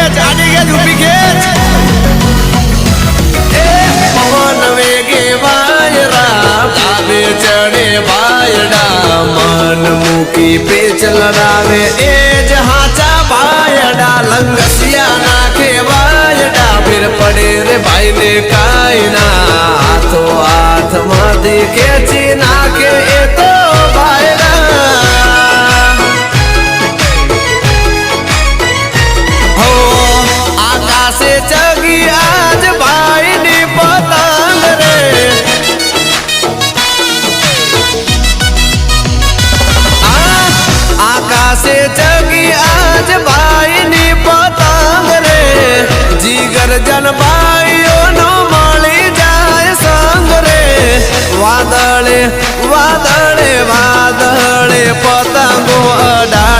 ખેંચ આડી ખેંચ ઊભી ખેંચ એ પવન વેગે વાયરા તાબે ચડે વાયડા મન મૂકી પેચ લડાવે એ જ હાચા વાયડા લંગસિયા નાખે વાયડા ફિર પડે રે ભાઈ ને કાઈ ના હાથો હાથમાંથી ખેંચી નાખે એ તો જગી આજ ભાઈ ની પતંગ રે આકાશે જગી આજ ભાઈ ની પતંગ રે જીગર જન ભાઈઓ નો મળી જાય સંગ રે વાદળે વાદળે વાદળે પતંગો અડા